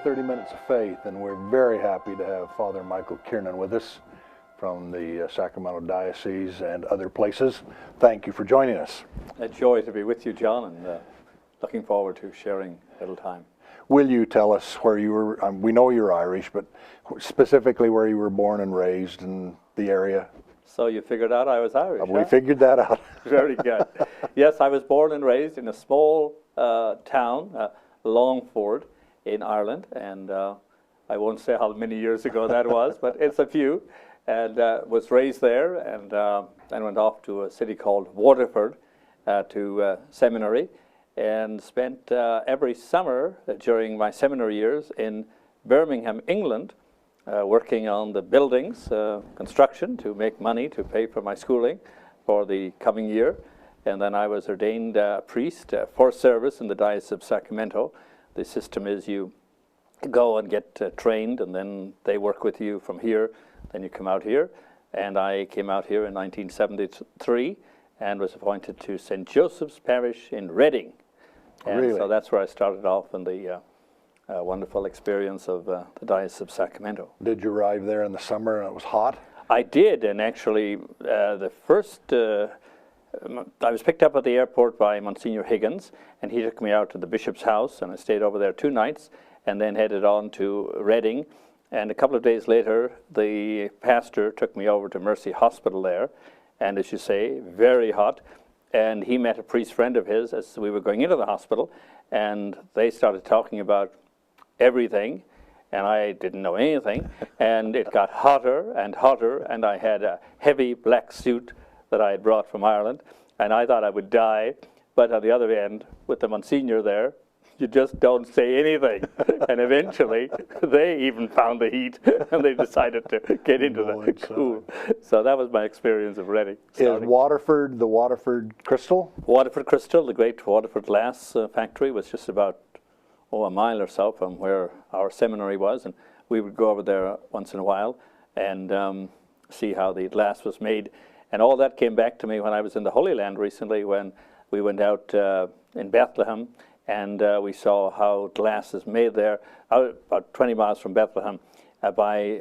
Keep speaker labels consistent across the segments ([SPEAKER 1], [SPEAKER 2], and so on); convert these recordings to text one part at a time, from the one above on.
[SPEAKER 1] 30 Minutes of Faith, and we're very happy to have Father Michael Kiernan with us from the Sacramento Diocese and other places. Thank you for joining us.
[SPEAKER 2] A joy to be with you, John, and looking forward to sharing a little time.
[SPEAKER 1] Will you tell us where you were, we know you're Irish, but specifically where you were born and raised in the area?
[SPEAKER 2] So you figured out I was Irish,
[SPEAKER 1] We figured that out.
[SPEAKER 2] Very good. Yes, I was born and raised in a small town, Longford, in Ireland, and I won't say how many years ago that was, but it's a few, and was raised there, and then went off to a city called Waterford to seminary, and spent every summer during my seminary years in Birmingham, England, working on the buildings, construction, to make money to pay for my schooling for the coming year. And then I was ordained priest for service in the Diocese of Sacramento. The system is you go and get trained, and then they work with you from here, then you come out here. And I came out here in 1973 and was appointed to St. Joseph's Parish in Reading. And
[SPEAKER 1] really?
[SPEAKER 2] So that's where I started off in the wonderful experience of the Diocese of Sacramento.
[SPEAKER 1] Did you arrive there in the summer and it was hot?
[SPEAKER 2] I did, and actually the first, I was picked up at the airport by Monsignor Higgins, and he took me out to the bishop's house, and I stayed over there 2 nights, and then headed on to Reading. And a couple of days later, the pastor took me over to Mercy Hospital there, and as you say, very hot. And he met a priest friend of his as we were going into the hospital, and they started talking about everything, and I didn't know anything, and it got hotter and hotter, and I had a heavy black suit that I had brought from Ireland, and I thought I would die. But on the other end, with the Monsignor there, you just don't say anything. And eventually, they even found the heat, and they decided to get into the cool. So that was my experience of Reading.
[SPEAKER 1] Is Waterford the Waterford Crystal?
[SPEAKER 2] Waterford Crystal, the great Waterford glass factory, was just about a mile or so from where our seminary was, and we would go over there once in a while and see how the glass was made. And all that came back to me when I was in the Holy Land recently, when we went out in Bethlehem, and we saw how glass is made there, about 20 miles from Bethlehem, by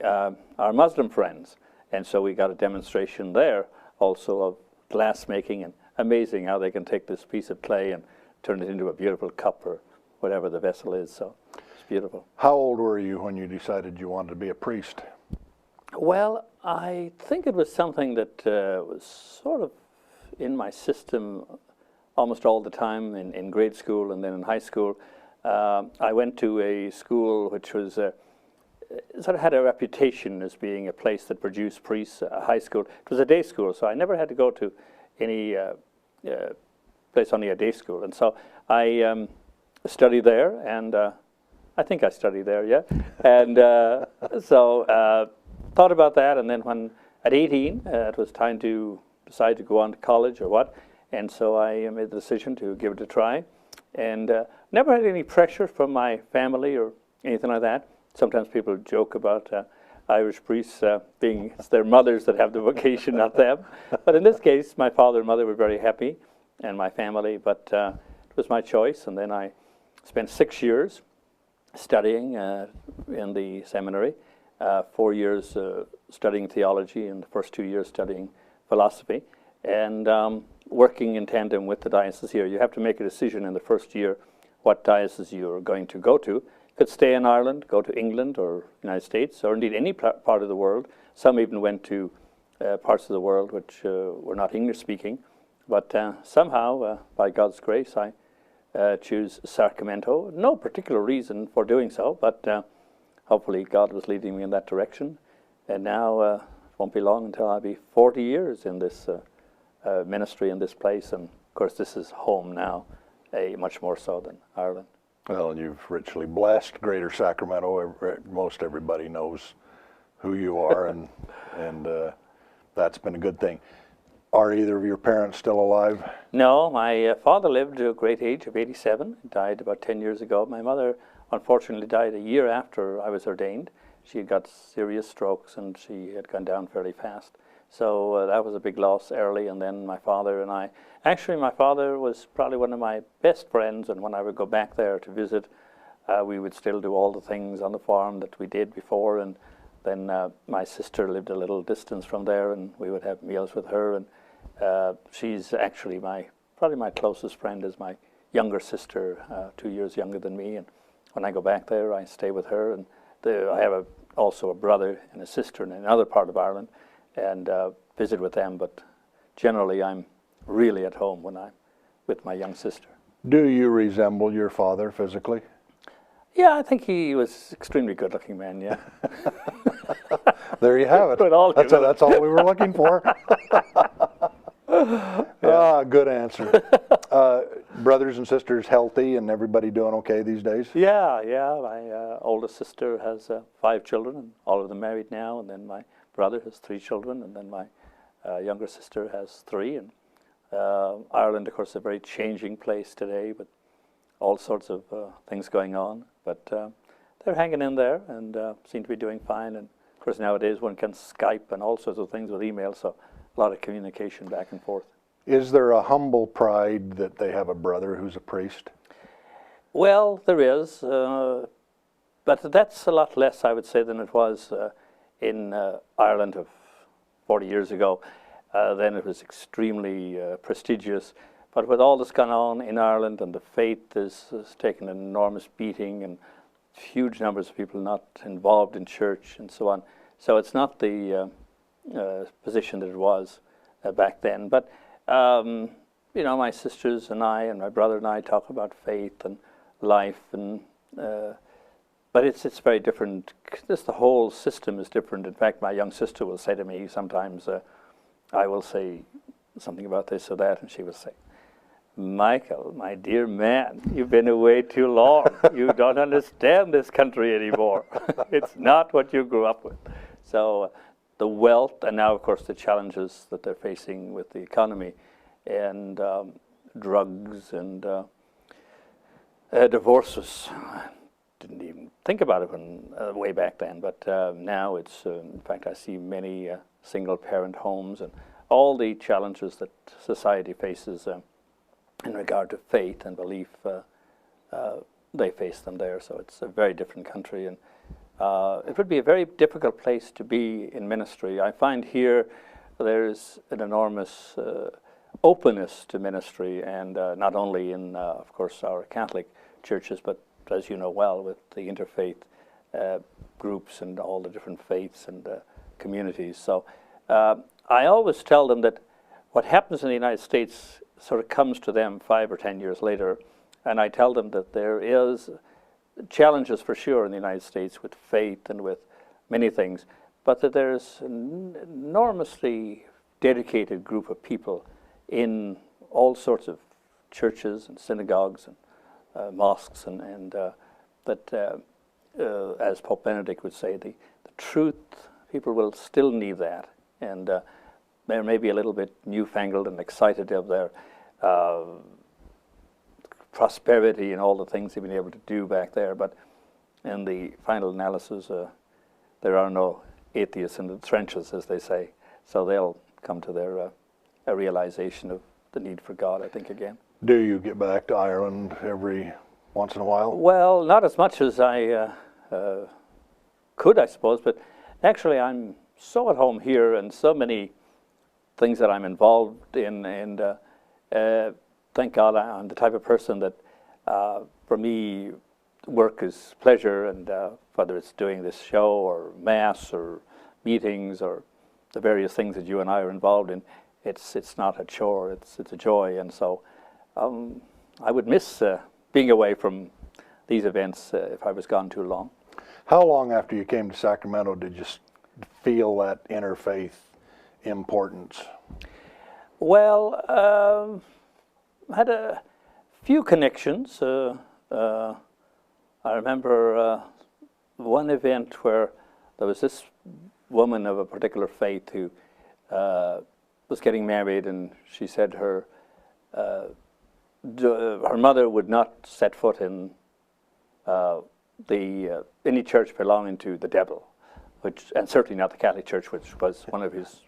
[SPEAKER 2] our Muslim friends. And so we got a demonstration there also of glass making, and amazing how they can take this piece of clay and turn it into a beautiful cup or whatever the vessel is. So it's beautiful.
[SPEAKER 1] How old were you when you decided you wanted to be a priest?
[SPEAKER 2] Well, I think it was something that was sort of in my system almost all the time in grade school and then in high school. I went to a school which was sort of had a reputation as being a place that produced priests, a high school. It was a day school, so I never had to go to any place, only a day school. And so I studied there, and I think I studied there, yeah. And so thought about that, and then when at 18 it was time to decide to go on to college or what, and so I made the decision to give it a try, and never had any pressure from my family or anything like that. Sometimes people joke about Irish priests being it's their mothers that have the vocation, not them. But in this case, my father and mother were very happy, and my family, but it was my choice. And then I spent 6 years studying in the seminary, 4 years studying theology, and the first 2 years studying philosophy, and working in tandem with the diocese here. You have to make a decision in the first year what diocese you're going to go to. You could stay in Ireland, go to England or United States, or indeed any part of the world. Some even went to parts of the world which were not English-speaking. But somehow, by God's grace, I choose Sacramento. No particular reason for doing so, but hopefully God was leading me in that direction. And now it won't be long until I'll be 40 years in this ministry in this place. And of course, this is home now, much more so than Ireland.
[SPEAKER 1] Well, you've richly blessed Greater Sacramento. Most everybody knows who you are, and that's been a good thing. Are either of your parents still alive?
[SPEAKER 2] No, my father lived to a great age of 87. He died about 10 years ago. My mother, unfortunately, died a year after I was ordained. She had got serious strokes, and she had gone down fairly fast. So that was a big loss early, and then my father and I. Actually, my father was probably one of my best friends, and when I would go back there to visit we would still do all the things on the farm that we did before, and then my sister lived a little distance from there, and we would have meals with her, and she's actually probably my closest friend is my younger sister, 2 years younger than me, and when I go back there, I stay with her, and I have also a brother and a sister in another part of Ireland, and visit with them, but generally I'm really at home when I'm with my young sister.
[SPEAKER 1] Do you resemble your father physically?
[SPEAKER 2] Yeah, I think he was extremely good-looking man, yeah.
[SPEAKER 1] There you have it. That's all we were looking for. Good answer. Brothers and sisters healthy and everybody doing okay these days?
[SPEAKER 2] Yeah. My oldest sister has 5 children, and all of them married now, and then my brother has 3 children, and then my younger sister has 3. And Ireland, of course, is a very changing place today, but all sorts of things going on. But they're hanging in there and seem to be doing fine. And of course, nowadays one can Skype and all sorts of things with email, so a lot of communication back and forth.
[SPEAKER 1] Is there a humble pride that they have a brother who's a priest?
[SPEAKER 2] Well, there is, but that's a lot less, I would say, than it was in Ireland of 40 years ago. Then it was extremely prestigious. But with all that's gone on in Ireland, and the faith has taken an enormous beating, and huge numbers of people not involved in church and so on. So it's not the position that it was back then. But, you know, my sisters and I and my brother and I talk about faith and life, and but it's very different. Just the whole system is different. In fact, my young sister will say to me sometimes, I will say something about this or that, and she will say, "Michael, my dear man, you've been away too long. You don't understand this country anymore. It's not what you grew up with." So the wealth, and now, of course, the challenges that they're facing with the economy and drugs and divorces. I didn't even think about it way back then, but now it's, in fact, I see many single-parent homes and all the challenges that society faces in regard to faith and belief, they face them there. So it's a very different country, and it would be a very difficult place to be in ministry. I find here there's an enormous openness to ministry, and not only in, of course, our Catholic churches, but as you know well, with the interfaith groups and all the different faiths and communities. So I always tell them that what happens in the United States sort of comes to them 5 or 10 years later, and I tell them that there is challenges for sure in the United States with faith and with many things, but that there's an enormously dedicated group of people in all sorts of churches and synagogues and mosques, and that, as Pope Benedict would say, the truth, people will still need that, and they're maybe a little bit newfangled and excited of their prosperity and all the things they've been able to do back there, but in the final analysis, there are no atheists in the trenches, as they say, so they'll come to their a realization of the need for God, I think, again.
[SPEAKER 1] Do you get back to Ireland every once in a while?
[SPEAKER 2] Well, not as much as I could, I suppose, but actually I'm so at home here, and so many things that I'm involved in, and thank God I'm the type of person that, for me, work is pleasure, and whether it's doing this show or Mass or meetings or the various things that you and I are involved in, it's not a chore, it's a joy, and so I would miss being away from these events if I was gone too long.
[SPEAKER 1] How long after you came to Sacramento did you feel that interfaith importance?
[SPEAKER 2] Well, I had a few connections. I remember one event where there was this woman of a particular faith who was getting married, and she said her mother would not set foot in any church belonging to the devil, and certainly not the Catholic Church, which was one of his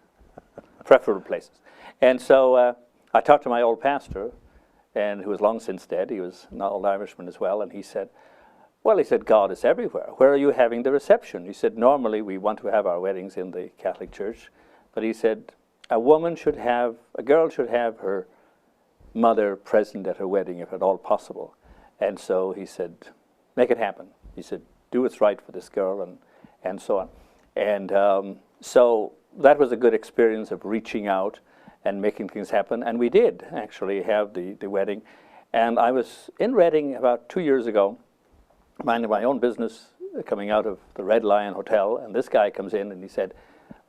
[SPEAKER 2] preferable places. And so I talked to my old pastor, and who was long since dead. He was an old Irishman as well, and he said, Well, he said, God is everywhere. Where are you having the reception? He said, normally we want to have our weddings in the Catholic Church. But he said, a girl should have her mother present at her wedding if at all possible. And so he said, make it happen. He said, do what's right for this girl, and so on. And so that was a good experience of reaching out and making things happen. And we did actually have the wedding. And I was in Reading about 2 years ago, minding my own business, coming out of the Red Lion Hotel, and this guy comes in and he said,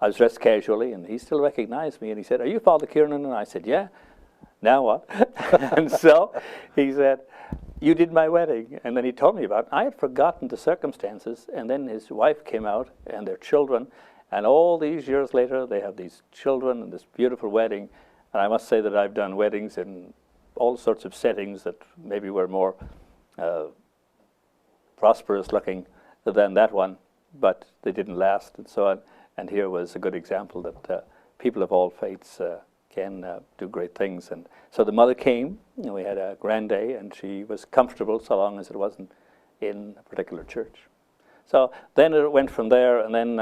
[SPEAKER 2] I was dressed casually, and he still recognized me, and he said, are you Father Kiernan? And I said, yeah. Now what? And so he said, you did my wedding. And then he told me about it. I had forgotten the circumstances, and then his wife came out and their children, and all these years later they have these children and this beautiful wedding. And I must say that I've done weddings in all sorts of settings that maybe were more prosperous looking than that one, but they didn't last and so on. And here was a good example that people of all faiths can do great things. And so the mother came, and we had a grand day, and she was comfortable so long as it wasn't in a particular church. So then it went from there, and then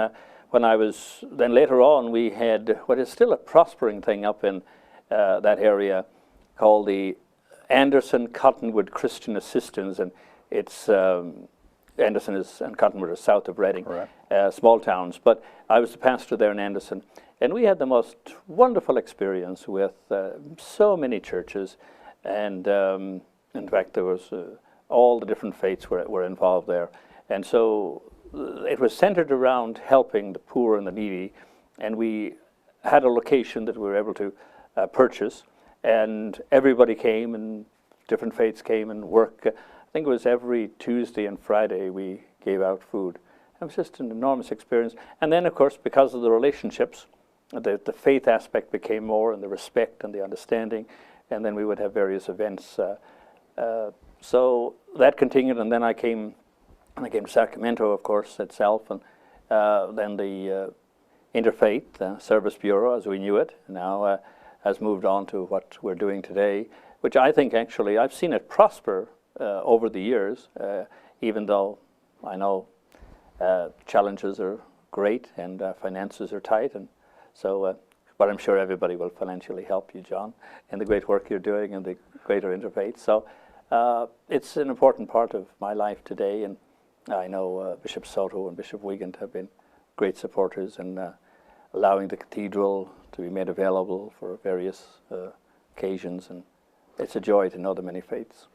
[SPEAKER 2] then later on we had what is still a prospering thing up in that area called the Anderson Cottonwood Christian Assistance, and it's Anderson and Cottonwood are south of Reading, right. Small towns. But I was the pastor there in Anderson, and we had the most wonderful experience with so many churches, and in fact there was all the different faiths were involved there, and so it was centered around helping the poor and the needy, and we had a location that we were able to purchase, and everybody came, and different faiths came and worked. I think it was every Tuesday and Friday we gave out food. It was just an enormous experience. And then, of course, because of the relationships, the faith aspect became more, and the respect and the understanding, and then we would have various events. So that continued, and then I came to Sacramento, of course, itself, and then the Interfaith Service Bureau, as we knew it, now has moved on to what we're doing today, which I think actually, I've seen it prosper over the years, even though I know challenges are great and finances are tight, and so but I'm sure everybody will financially help you, John, in the great work you're doing in the greater Interfaith. So it's an important part of my life today, and I know Bishop Soto and Bishop Wiegand have been great supporters in allowing the cathedral to be made available for various occasions, and it's a joy to know the many faiths.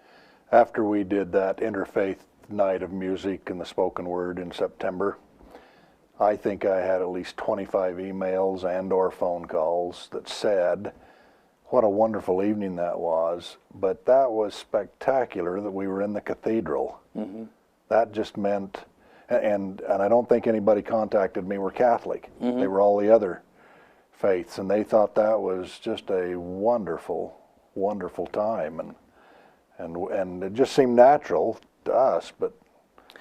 [SPEAKER 1] After we did that Interfaith night of music and the spoken word in September, I think I had at least 25 emails and or phone calls that said what a wonderful evening that was, but that was spectacular that we were in the cathedral. Mm-hmm. That just meant, and I don't think anybody contacted me were Catholic. Mm-hmm. They were all the other faiths, and they thought that was just a wonderful, wonderful time, and it just seemed natural to us, but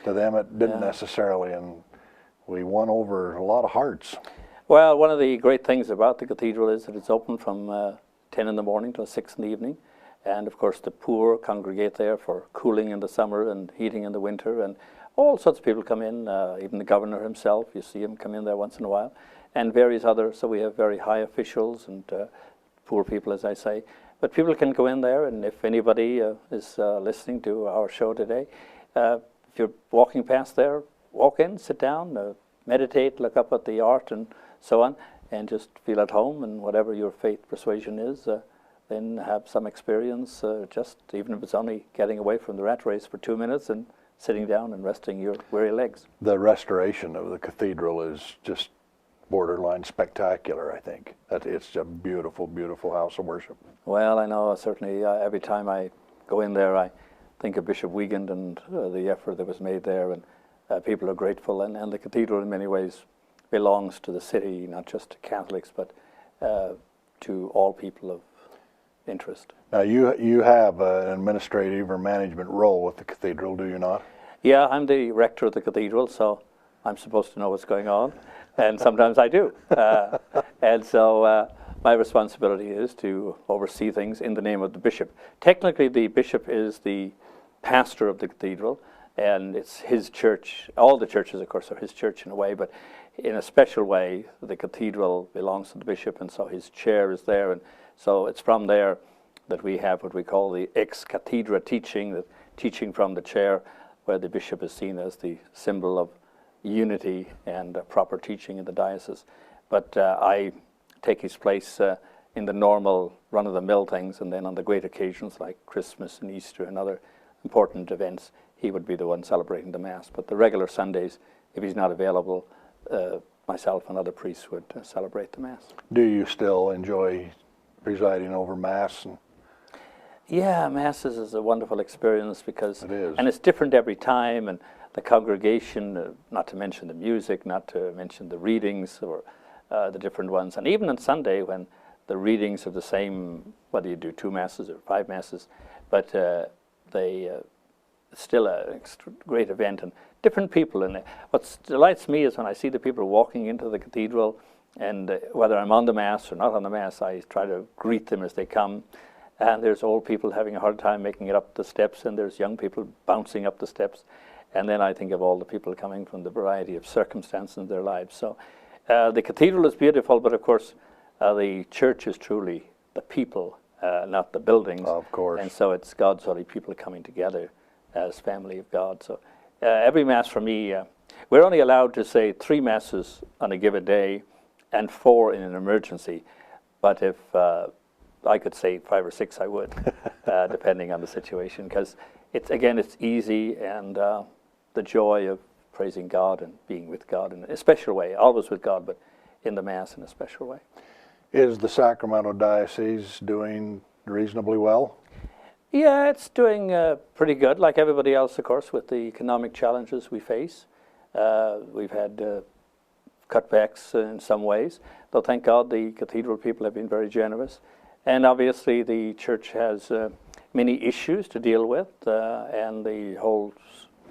[SPEAKER 1] to them it didn't necessarily, and we won over a lot of hearts.
[SPEAKER 2] Well, one of the great things about the cathedral is that it's open from 10 in the morning till 6 in the evening, and of course the poor congregate there for cooling in the summer and heating in the winter, and all sorts of people come in, even the governor himself, you see him come in there once in a while, and various others. So we have very high officials and poor people, as I say. But people can go in there, and if anybody is listening to our show today, if you're walking past there, walk in, sit down, meditate, look up at the art and so on, and just feel at home, and whatever your faith persuasion is, then have some experience, just even if it's only getting away from the rat race for 2 minutes and sitting down and resting your weary legs.
[SPEAKER 1] The restoration of the cathedral is just borderline spectacular, I think. It's a beautiful, beautiful house of worship.
[SPEAKER 2] Well, I know, certainly every time I go in there, I think of Bishop Wiegand and the effort that was made there, and people are grateful, and the cathedral in many ways belongs to the city, not just to Catholics, but to all people of interest.
[SPEAKER 1] Now, you have an administrative or management role with the cathedral, do you not?
[SPEAKER 2] Yeah, I'm the rector of the cathedral, so I'm supposed to know what's going on, and sometimes I do. And so my responsibility is to oversee things in the name of the bishop. Technically, the bishop is the pastor of the cathedral, and it's his church. All the churches, of course, are his church in a way, but in a special way, the cathedral belongs to the bishop, and so his chair is there, and so it's from there that we have what we call the ex cathedra teaching, the teaching from the chair, where the bishop is seen as the symbol of unity and proper teaching in the diocese. But I take his place in the normal run-of-the-mill things, and then on the great occasions like Christmas and Easter and other important events, he would be the one celebrating the Mass. But the regular Sundays, if he's not available, myself and other priests would celebrate the Mass.
[SPEAKER 1] Do you still enjoy presiding over Mass?
[SPEAKER 2] Yeah, Masses is a wonderful experience because
[SPEAKER 1] it is.
[SPEAKER 2] And it's different every time, and the congregation, not to mention the music, not to mention the readings or the different ones. And even on Sunday when the readings are the same, whether you do 2 Masses or 5 Masses, but they still a great event and different people. And what delights me is when I see the people walking into the cathedral, and whether I'm on the Mass or not on the Mass, I try to greet them as they come. And there's old people having a hard time making it up the steps, and there's young people bouncing up the steps. And then I think of all the people coming from the variety of circumstances in their lives. So the cathedral is beautiful, but of course the church is truly the people, not the buildings.
[SPEAKER 1] Of course.
[SPEAKER 2] And so it's God's holy people coming together as family of God. So every Mass for me, we're only allowed to say 3 Masses on a given day and 4 in an emergency. But if I could say 5 or 6, I would, depending on the situation, because it's easy, and the joy of praising God and being with God in a special way, always with God, but in the Mass in a special way.
[SPEAKER 1] Is the Sacramento Diocese doing reasonably well?
[SPEAKER 2] Yeah, it's doing pretty good, like everybody else, of course, with the economic challenges we face. We've had cutbacks in some ways, though thank God the cathedral people have been very generous. And obviously the church has many issues to deal with, and the whole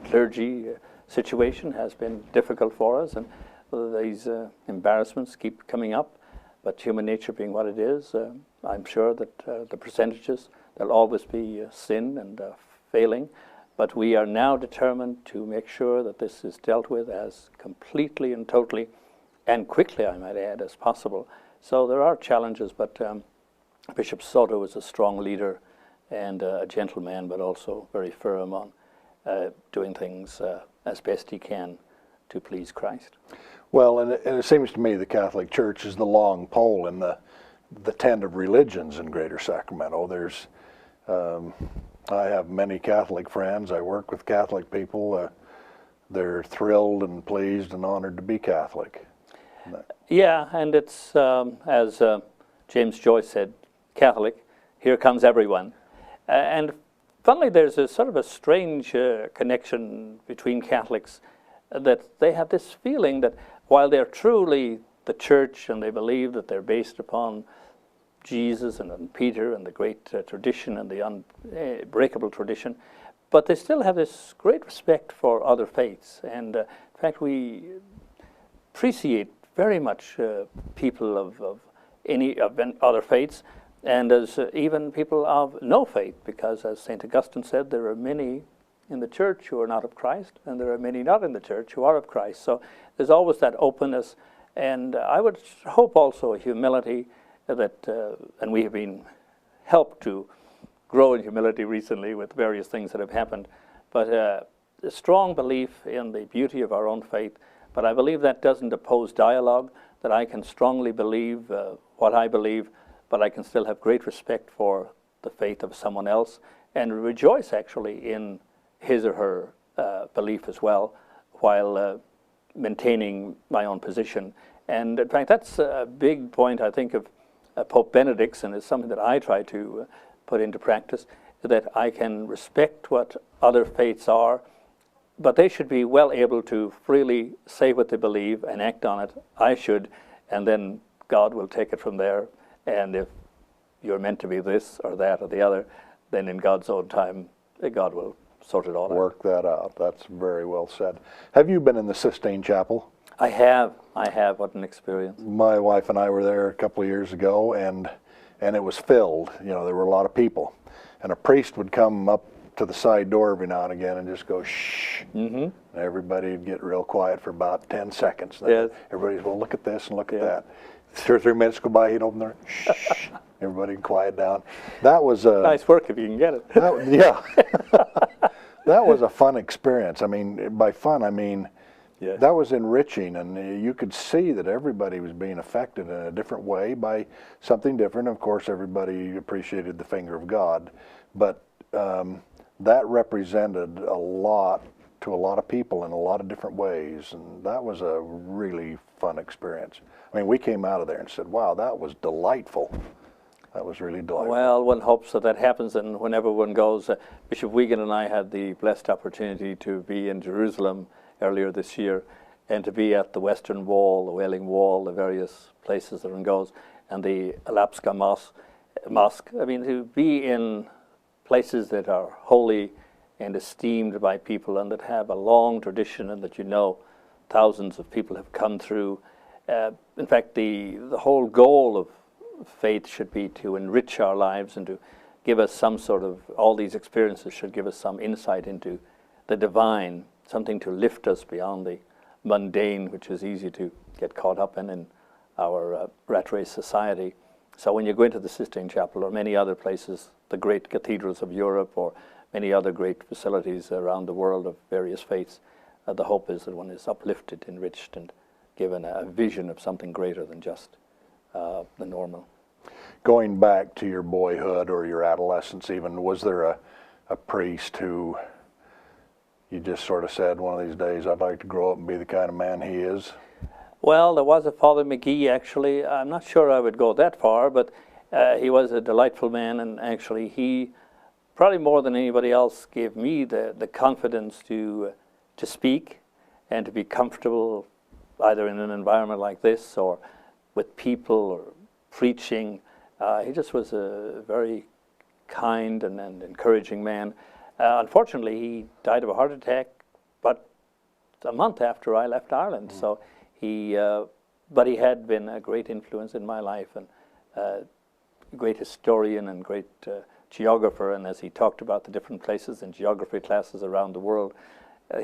[SPEAKER 2] clergy situation has been difficult for us, and these embarrassments keep coming up. But human nature being what it is, I'm sure that the percentages, there'll always be sin and failing, but we are now determined to make sure that this is dealt with as completely and totally, and quickly, I might add, as possible. So there are challenges, but Bishop Soto is a strong leader and a gentleman, but also very firm on doing things as best he can to please Christ.
[SPEAKER 1] Well, and it seems to me the Catholic Church is the long pole in the tent of religions in Greater Sacramento. There's, I have many Catholic friends. I work with Catholic people. They're thrilled and pleased and honored to be Catholic.
[SPEAKER 2] Yeah, and it's, as James Joyce said, Catholic, here comes everyone. And funnily, there's a sort of a strange connection between Catholics, that they have this feeling that while they're truly the church and they believe that they're based upon Jesus and on Peter and the great tradition and the unbreakable tradition, but they still have this great respect for other faiths. And in fact, we appreciate very much people of any other faiths, and as even people of no faith, because as St. Augustine said, there are many in the church who are not of Christ, and there are many not in the church who are of Christ. So there's always that openness, and I would hope also a humility that, and we have been helped to grow in humility recently with various things that have happened, but a strong belief in the beauty of our own faith. But I believe that doesn't oppose dialogue, that I can strongly believe what I believe, but I can still have great respect for the faith of someone else and rejoice actually in his or her belief as well, while maintaining my own position. And in fact, that's a big point, I think, of Pope Benedict's, and it's something that I try to put into practice, that I can respect what other faiths are, but they should be well able to freely say what they believe and act on it. I should, and then God will take it from there. And if you're meant to be this or that or the other, then in God's own time, God will sort it all out.
[SPEAKER 1] Work that out. That's very well said. Have you been in the Sistine Chapel?
[SPEAKER 2] I have. What an experience.
[SPEAKER 1] My wife and I were there a couple of years ago, and it was filled. You know, there were a lot of people. And a priest would come up to the side door every now and again and just go, shh. And everybody would get real quiet for about 10 seconds. Then everybody's, well, look at this and look at that. 2 or 3 minutes go by, he'd open there, shh. Everybody would quiet down. That was a...
[SPEAKER 2] Nice work if you can get it.
[SPEAKER 1] Yeah. That was a fun experience. I mean, by fun, I mean, that was enriching, and you could see that everybody was being affected in a different way by something different. Of course, everybody appreciated the finger of God, but that represented a lot to a lot of people in a lot of different ways, and that was a really fun experience. I mean, we came out of there and said, wow, that was delightful. That was really delightful.
[SPEAKER 2] Well, one hopes that happens, and whenever one goes, Bishop Wiegand and I had the blessed opportunity to be in Jerusalem earlier this year, and to be at the Western Wall, the Wailing Wall, the various places that one goes, and the Al-Aqsa Mosque. I mean, to be in places that are holy and esteemed by people and that have a long tradition, and that thousands of people have come through. In fact, the whole goal of faith should be to enrich our lives and to give us some sort of, all these experiences should give us some insight into the divine, something to lift us beyond the mundane, which is easy to get caught up in our rat race society. So when you go into the Sistine Chapel or many other places, the great cathedrals of Europe or many other great facilities around the world of various faiths, the hope is that one is uplifted, enriched, and given a vision of something greater than just the normal.
[SPEAKER 1] Going back to your boyhood or your adolescence even, was there a priest who you just sort of said, one of these days I'd like to grow up and be the kind of man he is?
[SPEAKER 2] Well, there was a Father McGee, actually. I'm not sure I would go that far, but he was a delightful man, and actually he, probably more than anybody else, gave me the confidence to speak and to be comfortable either in an environment like this or with people or preaching. He just was a very kind and encouraging man. Unfortunately, he died of a heart attack, but a month after I left Ireland. So but he had been a great influence in my life, and a great historian and great geographer. And as he talked about the different places in geography classes around the world,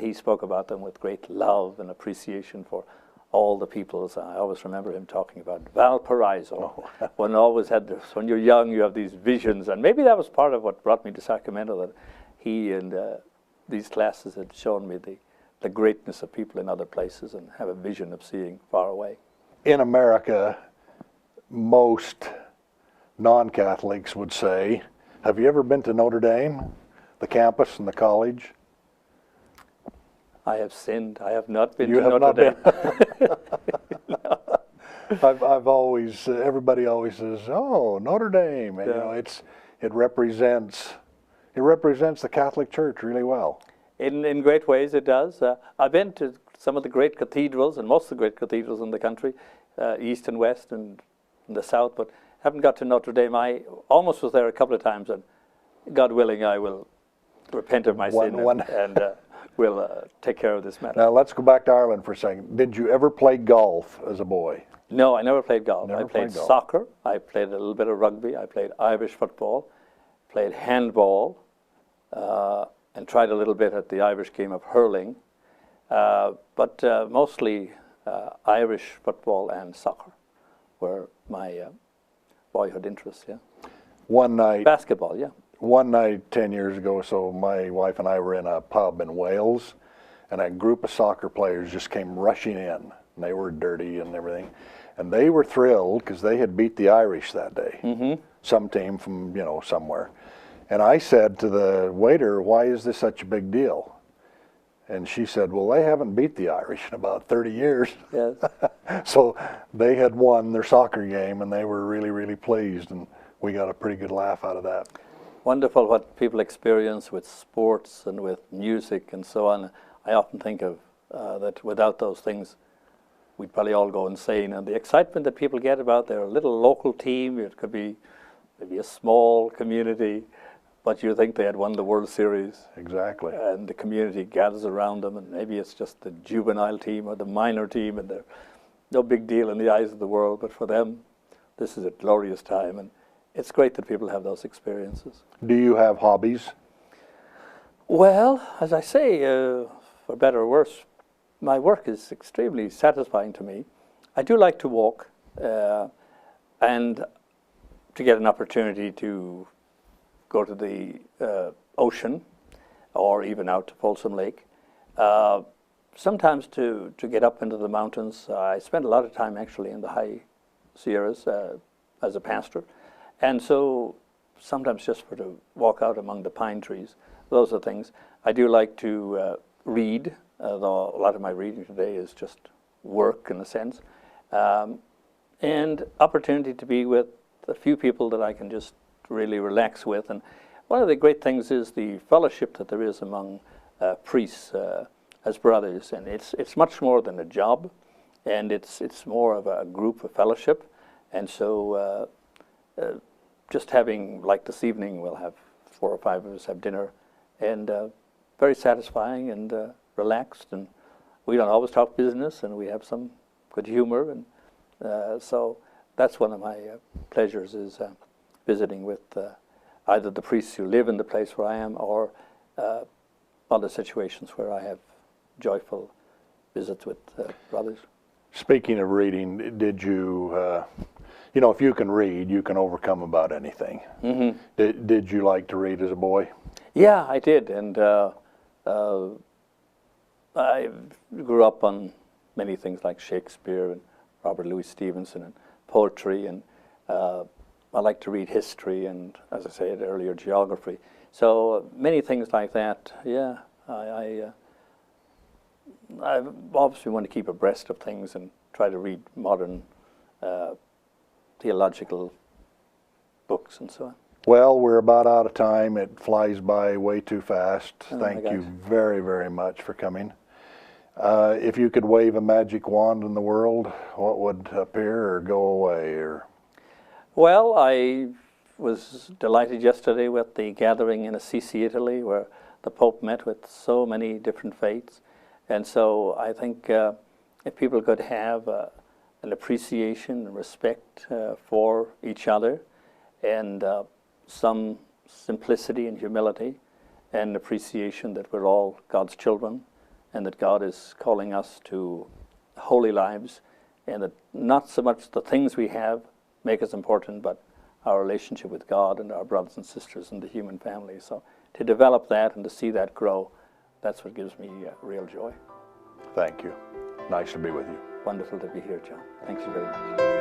[SPEAKER 2] he spoke about them with great love and appreciation for all the peoples. I always remember him talking about Valparaiso. One always had this, when you're young, you have these visions, and maybe that was part of what brought me to Sacramento, that he and these classes had shown me the greatness of people in other places and have a vision of seeing far away.
[SPEAKER 1] In America, most non-Catholics would say, have you ever been to Notre Dame, the campus and the college?
[SPEAKER 2] I have sinned. I have not been
[SPEAKER 1] to Notre Dame.
[SPEAKER 2] No.
[SPEAKER 1] I've always, everybody always says, oh, Notre Dame. And, it represents the Catholic Church really well.
[SPEAKER 2] In great ways it does. I've been to some of the great cathedrals, and most of the great cathedrals in the country, east and west and in the south, but haven't got to Notre Dame. I almost was there a couple of times, and God willing, I will repent of my sin and we'll take care of this matter.
[SPEAKER 1] Now let's go back to Ireland for a second. Did you ever play golf as a boy?
[SPEAKER 2] No, I never played golf. I played soccer. I played a little bit of rugby. I played Irish football, played handball, and tried a little bit at the Irish game of hurling, but mostly Irish football and soccer were my boyhood interests,
[SPEAKER 1] One night...
[SPEAKER 2] Basketball,
[SPEAKER 1] One night 10 years ago, so my wife and I were in a pub in Wales, and a group of soccer players just came rushing in. And they were dirty and everything. And they were thrilled because they had beat the Irish that day. Some team from, somewhere. And I said to the waiter, why is this such a big deal? And she said, well, they haven't beat the Irish in about 30 years.
[SPEAKER 2] Yes.
[SPEAKER 1] So they had won their soccer game, and they were really, really pleased. And we got a pretty good laugh out of that.
[SPEAKER 2] Wonderful what people experience with sports and with music and so on. I often think of that without those things, we'd probably all go insane. And the excitement that people get about their little local team, it could be maybe a small community, but you think they had won the World Series.
[SPEAKER 1] Exactly.
[SPEAKER 2] And the community gathers around them, and maybe it's just the juvenile team or the minor team, and they're no big deal in the eyes of the world, but for them, this is a glorious time. And it's great that people have those experiences.
[SPEAKER 1] Do you have hobbies?
[SPEAKER 2] Well, as I say, for better or worse, my work is extremely satisfying to me. I do like to walk, and to get an opportunity to go to the ocean or even out to Folsom Lake. Sometimes to get up into the mountains. I spend a lot of time actually in the high Sierras as a pastor, and so sometimes just to walk out among the pine trees. Those are things. I do like to read, though a lot of my reading today is just work in a sense, and opportunity to be with a few people that I can just really relax with. And one of the great things is the fellowship that there is among priests as brothers, and it's much more than a job, and it's more of a group of fellowship. And so just having, like this evening, we'll have 4 or 5 of us have dinner, and very satisfying and relaxed, and we don't always talk business, and we have some good humor, and so that's one of my pleasures, is visiting with either the priests who live in the place where I am, or other situations where I have joyful visits with brothers.
[SPEAKER 1] Speaking of reading, did you, if you can read, you can overcome about anything. Mm-hmm. Did you like to read as a boy?
[SPEAKER 2] Yeah, I did, and I grew up on many things like Shakespeare and Robert Louis Stevenson and poetry, and I like to read history and, as I said earlier, geography. So many things like that. Yeah, I obviously want to keep abreast of things and try to read modern theological books and so on.
[SPEAKER 1] Well, we're about out of time. It flies by way too fast.
[SPEAKER 2] Oh,
[SPEAKER 1] Thank you very, very much for coming. If you could wave a magic wand in the world, what would appear or go away? Or
[SPEAKER 2] Well, I was delighted yesterday with the gathering in Assisi, Italy, where the Pope met with so many different faiths. And so I think if people could have an appreciation and respect for each other, and some simplicity and humility, and appreciation that we're all God's children, and that God is calling us to holy lives, and that not so much the things we have make us important, but our relationship with God and our brothers and sisters in the human family. So to develop that and to see that grow, that's what gives me real joy.
[SPEAKER 1] Thank you. Nice to be with you.
[SPEAKER 2] Wonderful to be here, John. Thank you very much.